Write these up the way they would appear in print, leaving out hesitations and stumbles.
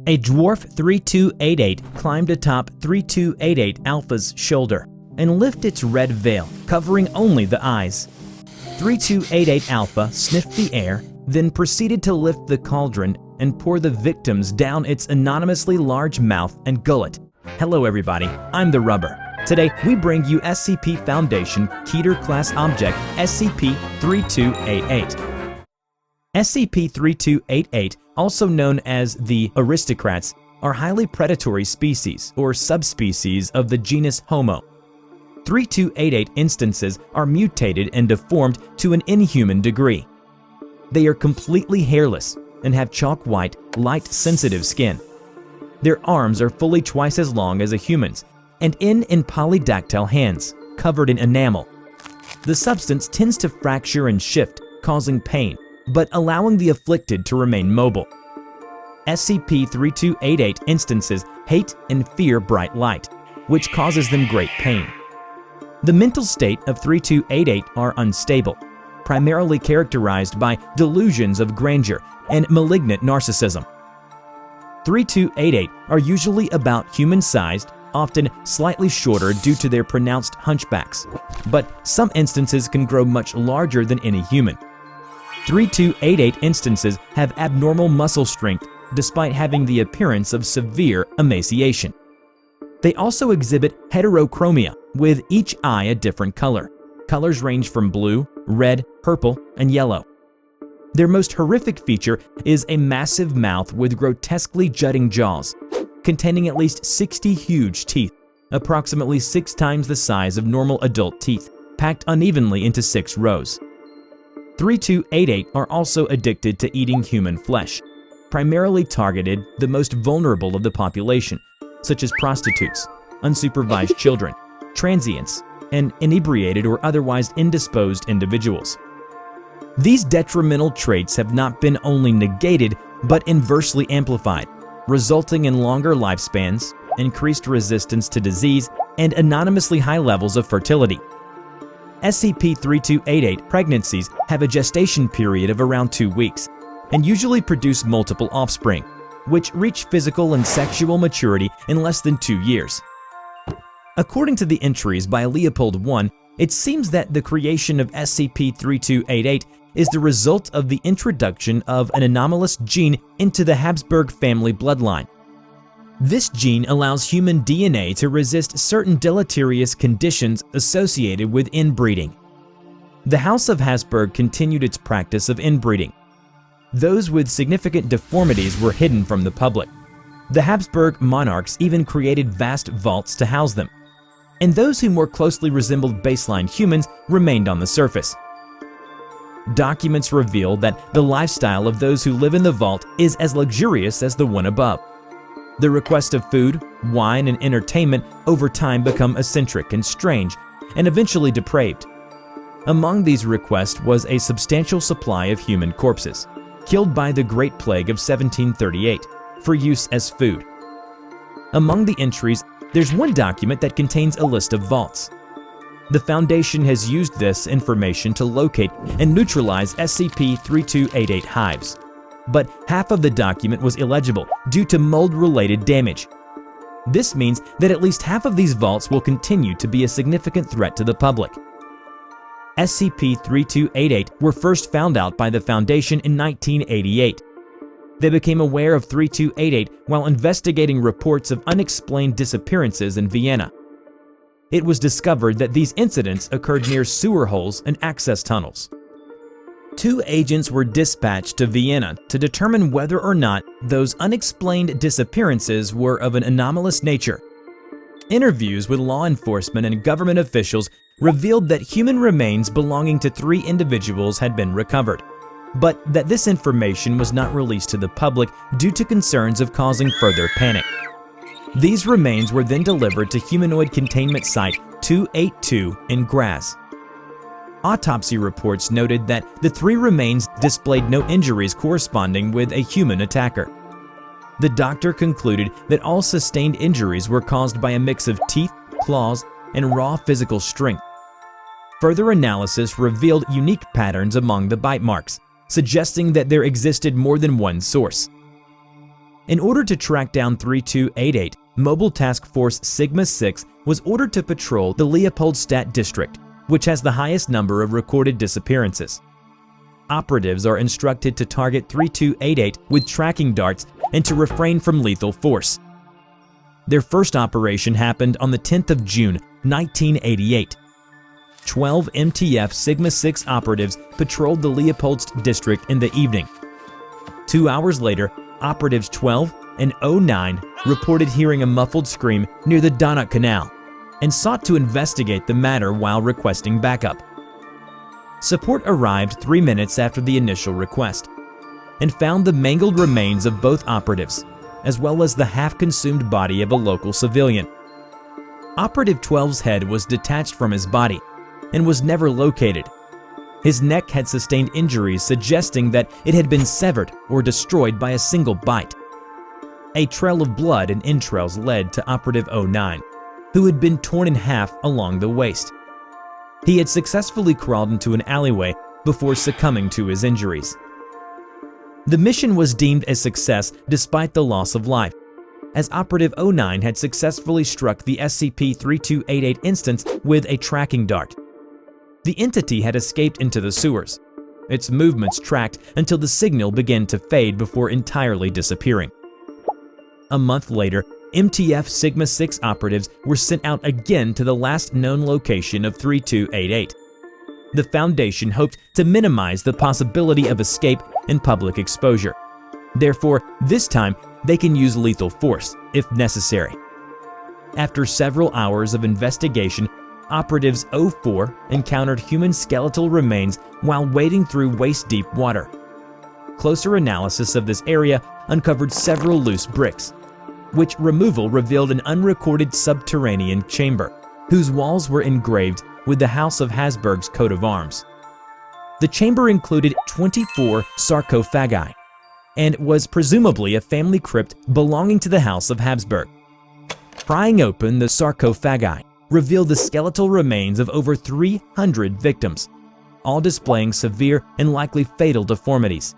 A dwarf 3288 climbed atop 3288 Alpha's shoulder and lifted its red veil, covering only the eyes. 3288 Alpha sniffed the air, then proceeded to lift the cauldron and pour the victims down its anonymously large mouth and gullet. Hello everybody, I'm TheRubber. Today we bring you SCP Foundation Keter Class Object SCP-3288. SCP-3288, also known as the Aristocrats, are highly predatory species or subspecies of the genus Homo. 3288 instances are mutated and deformed to an inhuman degree. They are completely hairless and have chalk white, light-sensitive skin. Their arms are fully twice as long as a human's and in polydactyl hands, covered in enamel. The substance tends to fracture and shift, causing pain, but allowing the afflicted to remain mobile. SCP-3288 instances hate and fear bright light, which causes them great pain. The mental state of 3288 are unstable, primarily characterized by delusions of grandeur and malignant narcissism. 3288 are usually about human-sized, often slightly shorter due to their pronounced hunchbacks, but some instances can grow much larger than any human. 3288 instances have abnormal muscle strength despite having the appearance of severe emaciation. They also exhibit heterochromia, with each eye a different color. Colors range from blue, red, purple, and yellow. Their most horrific feature is a massive mouth with grotesquely jutting jaws, containing at least 60 huge teeth, approximately 6 times the size of normal adult teeth, packed unevenly into 6 rows. 3288 are also addicted to eating human flesh, primarily targeted the most vulnerable of the population, such as prostitutes, unsupervised children, transients, and inebriated or otherwise indisposed individuals. These detrimental traits have not been only negated but inversely amplified, resulting in longer lifespans, increased resistance to disease, and anonymously high levels of fertility. SCP-3288 pregnancies have a gestation period of around 2 weeks and usually produce multiple offspring, which reach physical and sexual maturity in less than 2 years. According to the entries by Leopold I, it seems that the creation of SCP-3288 is the result of the introduction of an anomalous gene into the Habsburg family bloodline. This gene allows human DNA to resist certain deleterious conditions associated with inbreeding. The House of Habsburg continued its practice of inbreeding. Those with significant deformities were hidden from the public. The Habsburg monarchs even created vast vaults to house them, and those who more closely resembled baseline humans remained on the surface. Documents reveal that the lifestyle of those who live in the vault is as luxurious as the one above. The request of food, wine, and entertainment over time become eccentric and strange, and eventually depraved. Among these requests was a substantial supply of human corpses, killed by the Great Plague of 1738, for use as food. Among the entries, there's one document that contains a list of vaults. The Foundation has used this information to locate and neutralize SCP-3288 hives, but half of the document was illegible due to mold-related damage. This means that at least half of these vaults will continue to be a significant threat to the public. SCP-3288 were first found out by the Foundation in 1988. They became aware of 3288 while investigating reports of unexplained disappearances in Vienna. It was discovered that these incidents occurred near sewer holes and access tunnels. 2 agents were dispatched to Vienna to determine whether or not those unexplained disappearances were of an anomalous nature. Interviews with law enforcement and government officials revealed that human remains belonging to 3 individuals had been recovered, but that this information was not released to the public due to concerns of causing further panic. These remains were then delivered to Humanoid Containment Site 282 in Graz. Autopsy reports noted that the 3 remains displayed no injuries corresponding with a human attacker. The doctor concluded that all sustained injuries were caused by a mix of teeth, claws, and raw physical strength. Further analysis revealed unique patterns among the bite marks, suggesting that there existed more than one source. In order to track down 3288, Mobile Task Force Sigma-6 was ordered to patrol the Leopoldstadt district, which has the highest number of recorded disappearances. Operatives are instructed to target 3288 with tracking darts and to refrain from lethal force. Their first operation happened on the 10th of June, 1988. 12 MTF Sigma-6 operatives patrolled the Leopoldstadt district in the evening. 2 hours later, operatives 12 and 09 reported hearing a muffled scream near the Donut Canal and sought to investigate the matter while requesting backup. Support arrived 3 minutes after the initial request and found the mangled remains of both operatives, as well as the half-consumed body of a local civilian. Operative 12's head was detached from his body and was never located. His neck had sustained injuries suggesting that it had been severed or destroyed by a single bite. A trail of blood and entrails led to Operative 09, who had been torn in half along the waist. He had successfully crawled into an alleyway before succumbing to his injuries. The mission was deemed a success despite the loss of life, as Operative 09 had successfully struck the SCP-3288 instance with a tracking dart. The entity had escaped into the sewers, its movements tracked until the signal began to fade before entirely disappearing. A month later, MTF Sigma-6 operatives were sent out again to the last known location of 3288. The Foundation hoped to minimize the possibility of escape and public exposure. Therefore, this time, they can use lethal force, if necessary. After several hours of investigation, Operatives 04 encountered human skeletal remains while wading through waist-deep water. Closer analysis of this area uncovered several loose bricks, which removal revealed an unrecorded subterranean chamber, whose walls were engraved with the House of Habsburgs coat of arms. The chamber included 24 sarcophagi and was presumably a family crypt belonging to the House of Habsburg. Prying open the sarcophagi revealed the skeletal remains of over 300 victims, all displaying severe and likely fatal deformities.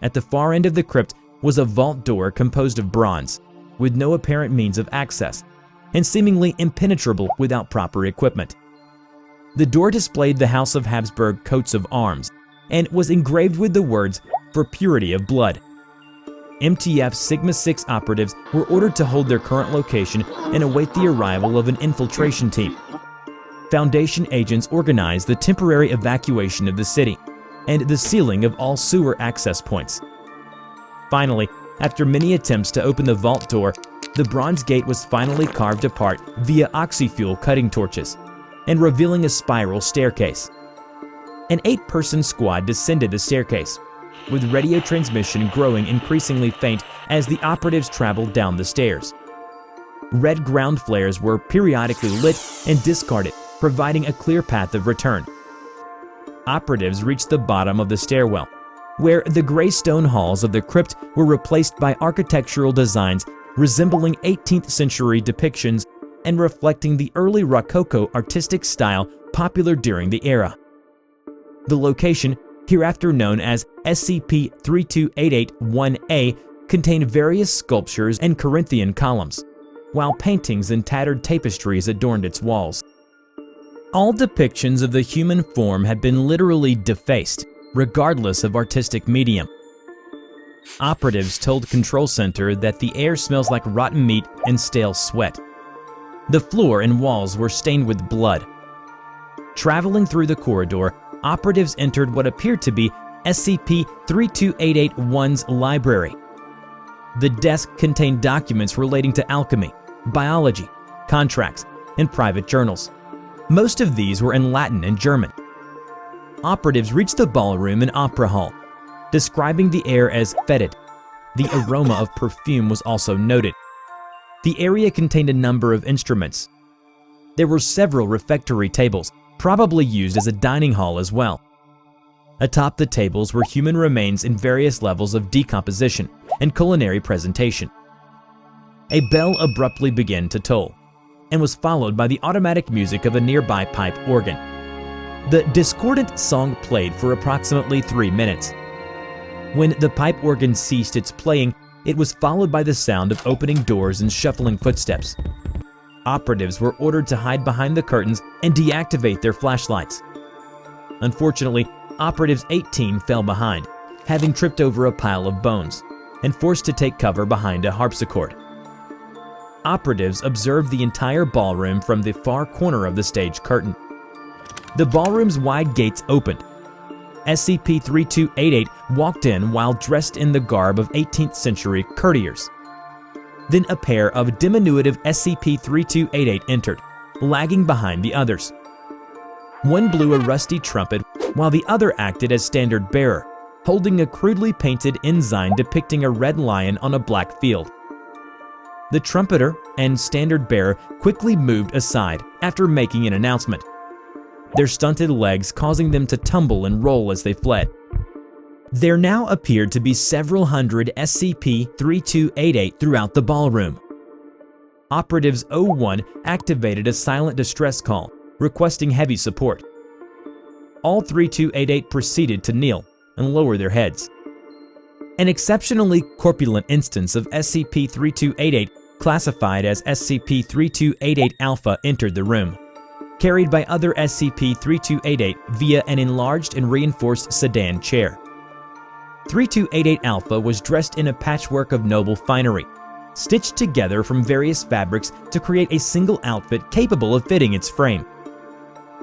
At the far end of the crypt was a vault door composed of bronze, with no apparent means of access, and seemingly impenetrable without proper equipment. The door displayed the House of Habsburg coats of arms and was engraved with the words, "For purity of blood." MTF Sigma-6 operatives were ordered to hold their current location and await the arrival of an infiltration team. Foundation agents organized the temporary evacuation of the city and the sealing of all sewer access points. Finally, after many attempts to open the vault door, the bronze gate was finally carved apart via oxyfuel cutting torches and revealing a spiral staircase. An 8-person squad descended the staircase, with radio transmission growing increasingly faint as the operatives traveled down the stairs. Red ground flares were periodically lit and discarded, providing a clear path of return. Operatives reached the bottom of the stairwell, where the gray stone halls of the crypt were replaced by architectural designs resembling 18th century depictions and reflecting the early Rococo artistic style popular during the era. The location, hereafter known as SCP-3288-1A, contained various sculptures and Corinthian columns, while paintings and tattered tapestries adorned its walls. All depictions of the human form had been literally defaced, regardless of artistic medium. Operatives told Control Center that the air smells like rotten meat and stale sweat. The floor and walls were stained with blood. Traveling through the corridor, operatives entered what appeared to be SCP-3288-1's library. The desk contained documents relating to alchemy, biology, contracts, and private journals. Most of these were in Latin and German. Operatives reached the ballroom and opera hall, describing the air as fetid. The aroma of perfume was also noted. The area contained a number of instruments. There were several refectory tables, probably used as a dining hall as well. Atop the tables were human remains in various levels of decomposition and culinary presentation. A bell abruptly began to toll, and was followed by the automatic music of a nearby pipe organ. The discordant song played for approximately 3 minutes. When the pipe organ ceased its playing, It was followed by the sound of opening doors and shuffling footsteps. Operatives were ordered to hide behind the curtains and deactivate their flashlights. Unfortunately, Operatives 18 fell behind, having tripped over a pile of bones, and forced to take cover behind a harpsichord. Operatives observed the entire ballroom from the far corner of the stage curtain. The ballroom's wide gates opened. SCP-3288 walked in while dressed in the garb of 18th century courtiers. Then a pair of diminutive SCP-3288 entered, lagging behind the others. One blew a rusty trumpet while the other acted as standard bearer, holding a crudely painted ensign depicting a red lion on a black field. The trumpeter and standard bearer quickly moved aside after making an announcement, their stunted legs causing them to tumble and roll as they fled. There now appeared to be several hundred SCP-3288 throughout the ballroom. Operatives 01 activated a silent distress call, requesting heavy support. All 3288 proceeded to kneel and lower their heads. An exceptionally corpulent instance of SCP-3288, classified as SCP-3288 Alpha, entered the room, carried by other SCP-3288 via an enlarged and reinforced sedan chair. 3288 Alpha was dressed in a patchwork of noble finery, stitched together from various fabrics to create a single outfit capable of fitting its frame.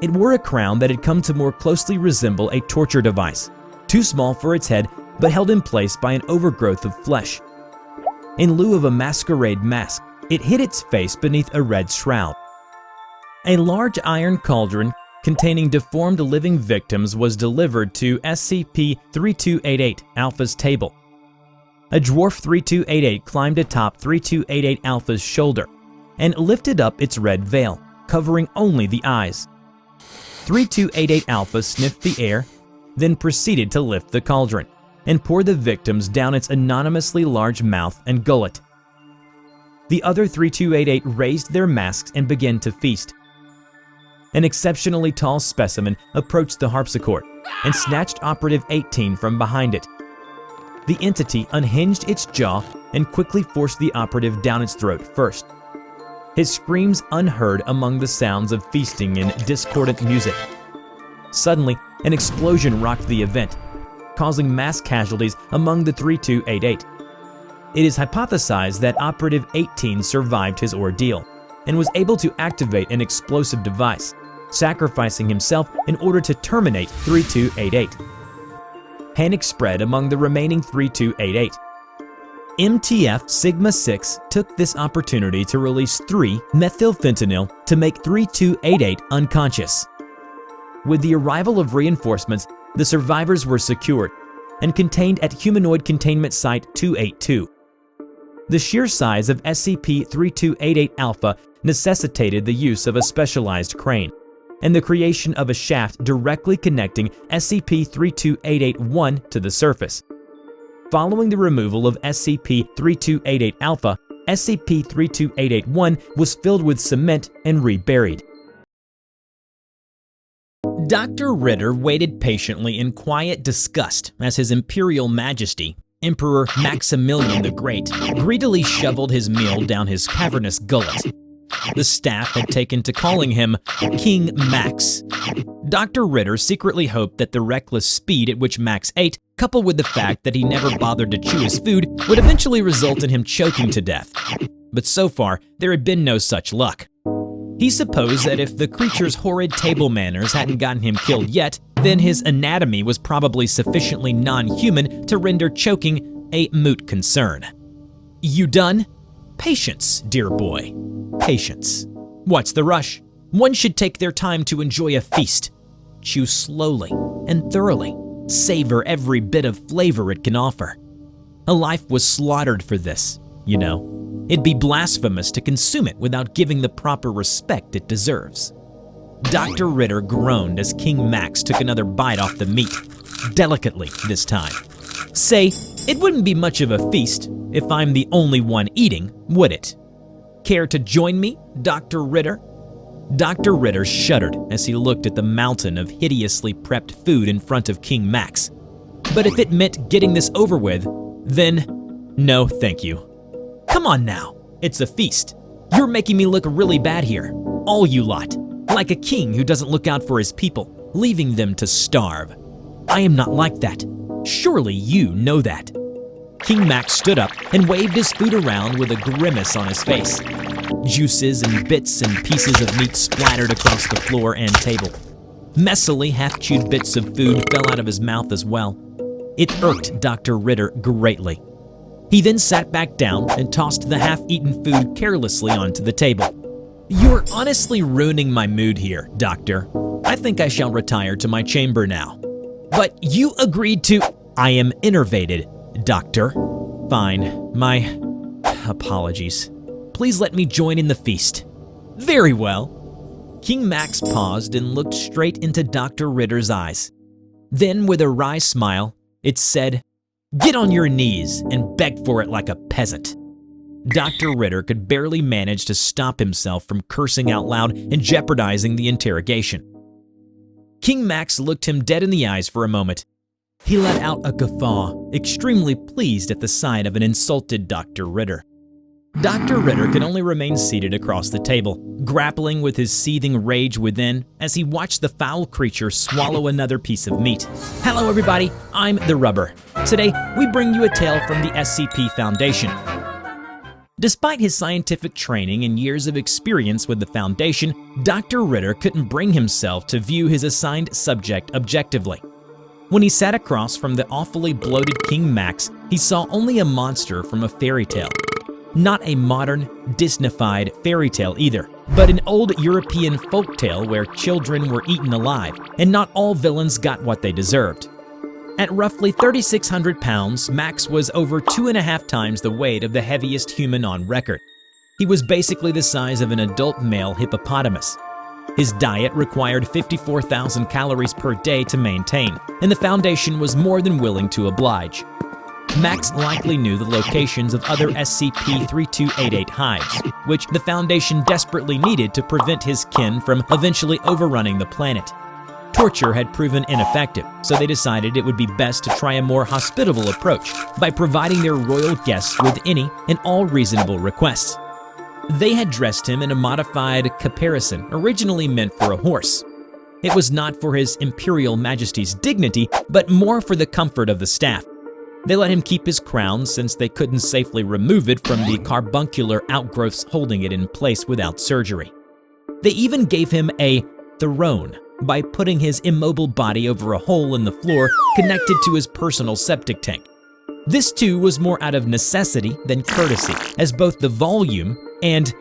It wore a crown that had come to more closely resemble a torture device, too small for its head but held in place by an overgrowth of flesh. In lieu of a masquerade mask, it hid its face beneath a red shroud. A large iron cauldron containing deformed living victims was delivered to SCP-3288 Alpha's table. A dwarf 3288 climbed atop 3288 Alpha's shoulder and lifted up its red veil, covering only the eyes. 3288 Alpha sniffed the air, then proceeded to lift the cauldron and pour the victims down its anonymously large mouth and gullet. The other 3288 raised their masks and began to feast. An exceptionally tall specimen approached the harpsichord and snatched Operative 18 from behind it. The entity unhinged its jaw and quickly forced the operative down its throat first. His screams unheard among the sounds of feasting and discordant music. Suddenly, an explosion rocked the event, causing mass casualties among the 3288. It is hypothesized that Operative 18 survived his ordeal and was able to activate an explosive device, sacrificing himself in order to terminate 3288. Panic spread among the remaining 3288. MTF Sigma-6 took this opportunity to release 3-methylfentanyl to make 3288 unconscious. With the arrival of reinforcements, the survivors were secured and contained at Humanoid Containment Site 282. The sheer size of SCP-3288 Alpha necessitated the use of a specialized crane and the creation of a shaft directly connecting SCP-32881 to the surface. Following the removal of SCP-3288 Alpha, SCP-32881 was filled with cement and reburied. Dr. Ritter waited patiently in quiet disgust as His Imperial Majesty, Emperor Maximilian the Great, greedily shoveled his meal down his cavernous gullet. The staff had taken to calling him King Max. Dr. Ritter secretly hoped that the reckless speed at which Max ate, coupled with the fact that he never bothered to chew his food, would eventually result in him choking to death. But so far, there had been no such luck. He supposed that if the creature's horrid table manners hadn't gotten him killed yet, then his anatomy was probably sufficiently non-human to render choking a moot concern. You done? Patience, dear boy. Patience. What's the rush? One should take their time to enjoy a feast. Chew slowly and thoroughly. Savor every bit of flavor it can offer. A life was slaughtered for this, you know. It'd be blasphemous to consume it without giving the proper respect it deserves. Dr. Ritter groaned as King Max took another bite off the meat, delicately this time. Say, it wouldn't be much of a feast if I'm the only one eating, would it? Care to join me, Dr. Ritter? Dr. Ritter shuddered as he looked at the mountain of hideously prepped food in front of King Max. But if it meant getting this over with, then No, thank you. Come on now, it's a feast. You're making me look really bad here. All you lot. Like a king who doesn't look out for his people, leaving them to starve. I am not like that. Surely you know that. King Max stood up and waved his food around with a grimace on his face. Juices and bits and pieces of meat splattered across the floor and table. Messily, half-chewed bits of food fell out of his mouth as well. It irked Dr. Ritter greatly. He then sat back down and tossed the half-eaten food carelessly onto the table. You're honestly ruining my mood here, Doctor. I think I shall retire to my chamber now. But you agreed to— I am enervated, Doctor. Fine, my apologies. Please let me join in the feast. Very well. King Max paused and looked straight into Dr. Ritter's eyes. Then, with a wry smile, it said, "Get on your knees and beg for it like a peasant." Dr. Ritter could barely manage to stop himself from cursing out loud and jeopardizing the interrogation. King Max looked him dead in the eyes for a moment. He let out a guffaw, extremely pleased at the sight of an insulted Dr. Ritter. Dr. Ritter could only remain seated across the table, grappling with his seething rage within as he watched the foul creature swallow another piece of meat. Hello everybody, I'm TheRubber. Today, we bring you a tale from the SCP Foundation. Despite his scientific training and years of experience with the Foundation, Dr. Ritter couldn't bring himself to view his assigned subject objectively. When he sat across from the awfully bloated King Max, he saw only a monster from a fairy tale. Not a modern, Disneyfied fairy tale either, but an old European folktale where children were eaten alive, and not all villains got what they deserved. At roughly 3,600 pounds, Max was over 2.5 times the weight of the heaviest human on record. He was basically the size of an adult male hippopotamus. His diet required 54,000 calories per day to maintain, and the Foundation was more than willing to oblige. Max likely knew the locations of other SCP-3288 hives, which the Foundation desperately needed to prevent his kin from eventually overrunning the planet. Torture had proven ineffective, so they decided it would be best to try a more hospitable approach by providing their royal guests with any and all reasonable requests. They had dressed him in a modified caparison originally meant for a horse. It was not for His Imperial Majesty's dignity, but more for the comfort of the staff. They let him keep his crown since they couldn't safely remove it from the carbuncular outgrowths holding it in place without surgery. They even gave him a throne by putting his immobile body over a hole in the floor connected to his personal septic tank. This too was more out of necessity than courtesy, as both the volume and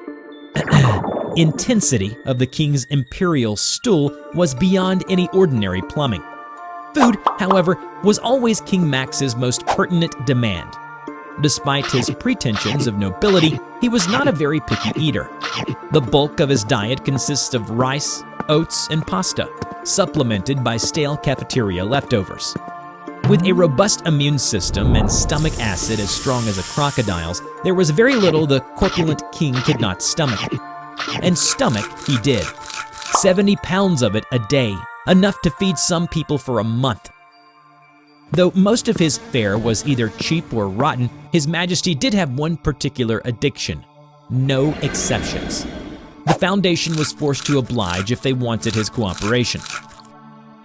intensity of the king's imperial stool was beyond any ordinary plumbing. Food, however, was always King Max's most pertinent demand. Despite his pretensions of nobility, he was not a very picky eater. The bulk of his diet consists of rice, oats, and pasta, supplemented by stale cafeteria leftovers. With a robust immune system and stomach acid as strong as a crocodile's, there was very little the corpulent king could not stomach. And stomach he did. 70 pounds of it a day, enough to feed some people for a month. Though most of his fare was either cheap or rotten, His Majesty did have one particular addiction: no exceptions. The Foundation was forced to oblige if they wanted his cooperation.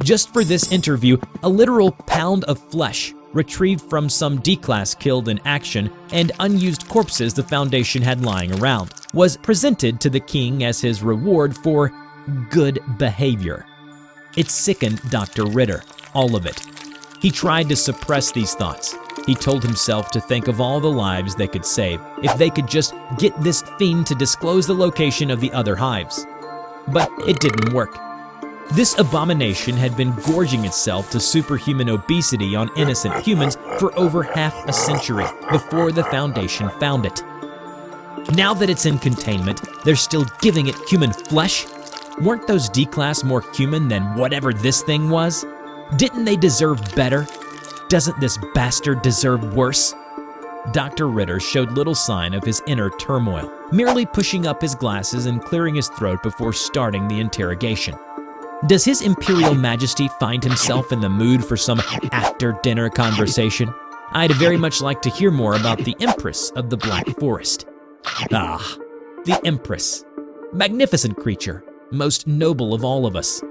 Just for this interview, a literal pound of flesh, retrieved from some D-class killed in action, and unused corpses the Foundation had lying around, was presented to the king as his reward for good behavior. It sickened Dr. Ritter, all of it. He tried to suppress these thoughts. He told himself to think of all the lives they could save if they could just get this fiend to disclose the location of the other hives. But it didn't work. This abomination had been gorging itself to superhuman obesity on innocent humans for over half a century before the Foundation found it. Now that it's in containment, they're still giving it human flesh? Weren't those D-class more human than whatever this thing was? Didn't they deserve better? Doesn't this bastard deserve worse? Dr. Ritter showed little sign of his inner turmoil, merely pushing up his glasses and clearing his throat before starting the interrogation. Does His Imperial Majesty find himself in the mood for some after-dinner conversation? I'd very much like to hear more about the Empress of the Black Forest. Ah, the Empress. Magnificent creature, most noble of all of us.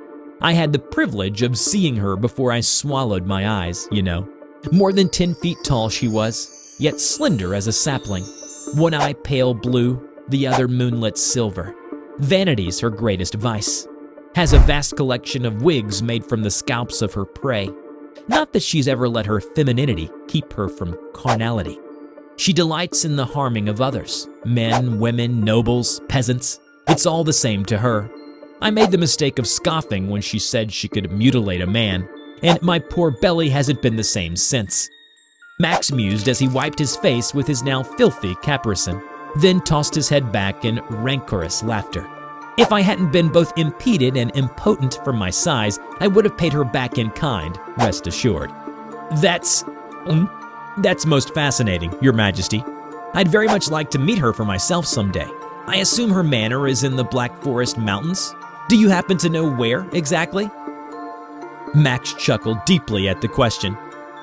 I had the privilege of seeing her before I swallowed my eyes, you know. More than 10 feet tall she was, yet slender as a sapling. One eye pale blue, the other moonlit silver. Vanity's her greatest vice. Has a vast collection of wigs made from the scalps of her prey. Not that she's ever let her femininity keep her from carnality. She delights in the harming of others. Men, women, nobles, peasants. It's all the same to her. I made the mistake of scoffing when she said she could mutilate a man, and my poor belly hasn't been the same since. Max mused as he wiped his face with his now filthy caparison, then tossed his head back in rancorous laughter. If I hadn't been both impeded and impotent from my size, I would have paid her back in kind, rest assured. That's most fascinating, Your Majesty. I'd very much like to meet her for myself someday. I assume her manor is in the Black Forest Mountains? Do you happen to know where exactly? Max chuckled deeply at the question.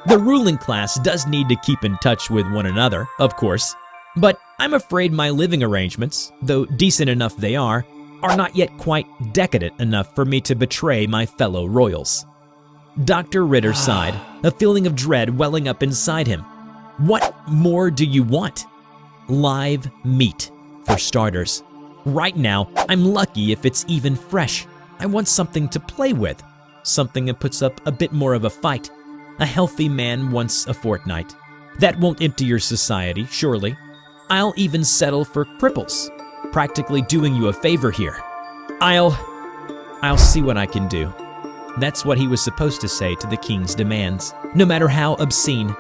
The ruling class does need to keep in touch with one another, of course, but I'm afraid my living arrangements, though decent enough they are not yet quite decadent enough for me to betray my fellow royals. Dr. Ritter sighed, a feeling of dread welling up inside him. What more do you want? Live meat, for starters. Right now, I'm lucky if it's even fresh. I want something to play with, something that puts up a bit more of a fight. A healthy man once a fortnight. That won't empty your society, surely. I'll even settle for cripples, practically doing you a favor here. I'll see what I can do. That's what he was supposed to say to the king's demands, no matter how obscene.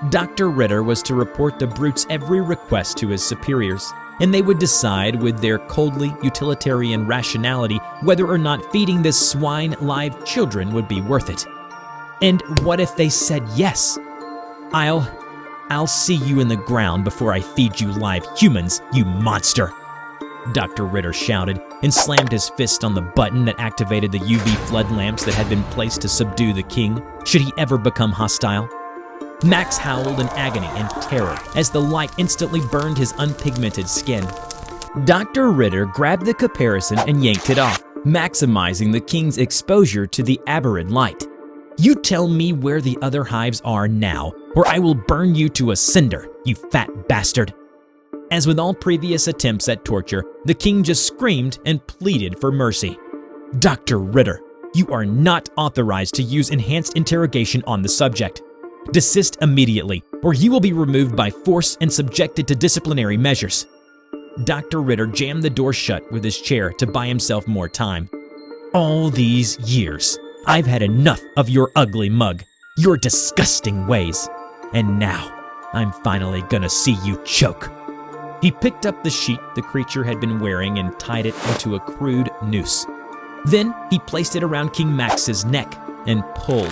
Dr. Ritter was to report the brute's every request to his superiors, and they would decide with their coldly utilitarian rationality whether or not feeding this swine live children would be worth it. And what if they said yes? I'll see you in the ground before I feed you live humans, you monster! Dr. Ritter shouted and slammed his fist on the button that activated the UV flood lamps that had been placed to subdue the king, should he ever become hostile. Max howled in agony and terror as the light instantly burned his unpigmented skin. Dr. Ritter grabbed the caparison and yanked it off, maximizing the king's exposure to the aberrant light. You tell me where the other hives are now, or I will burn you to a cinder, you fat bastard. As with all previous attempts at torture, the king just screamed and pleaded for mercy. Dr. Ritter, you are not authorized to use enhanced interrogation on the subject. Desist immediately, or you will be removed by force and subjected to disciplinary measures. Dr. Ritter jammed the door shut with his chair to buy himself more time. All these years, I've had enough of your ugly mug, your disgusting ways, and now I'm finally gonna see you choke. He picked up the sheet the creature had been wearing and tied it into a crude noose. Then he placed it around King Max's neck and pulled.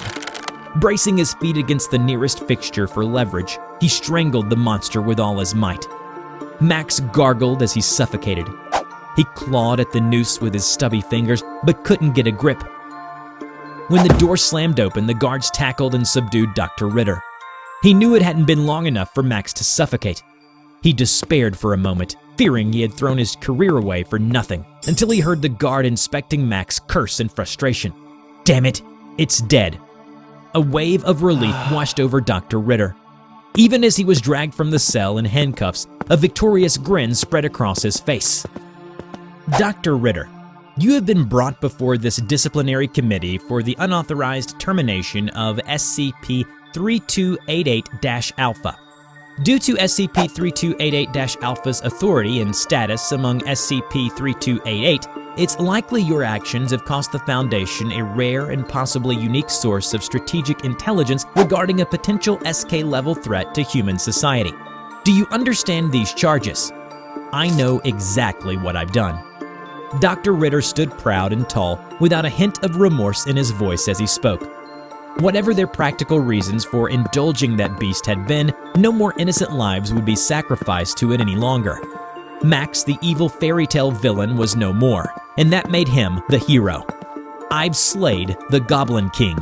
Bracing his feet against the nearest fixture for leverage, he strangled the monster with all his might. Max gargled as he suffocated. He clawed at the noose with his stubby fingers, but couldn't get a grip. When the door slammed open, the guards tackled and subdued Dr. Ritter. He knew it hadn't been long enough for Max to suffocate. He despaired for a moment, fearing he had thrown his career away for nothing, until he heard the guard inspecting Max curse in frustration. Damn it, it's dead. A wave of relief washed over Dr. Ritter. Even as he was dragged from the cell in handcuffs, a victorious grin spread across his face. Dr. Ritter, you have been brought before this disciplinary committee for the unauthorized termination of SCP-3288-Alpha. Due to SCP-3288-Alpha's authority and status among SCP-3288, it's likely your actions have cost the Foundation a rare and possibly unique source of strategic intelligence regarding a potential SK-level threat to human society. Do you understand these charges? I know exactly what I've done. Dr. Ritter stood proud and tall, without a hint of remorse in his voice as he spoke. Whatever their practical reasons for indulging that beast had been, no more innocent lives would be sacrificed to it any longer. Max, the evil fairy tale villain, was no more, and that made him the hero. I've slayed the Goblin King.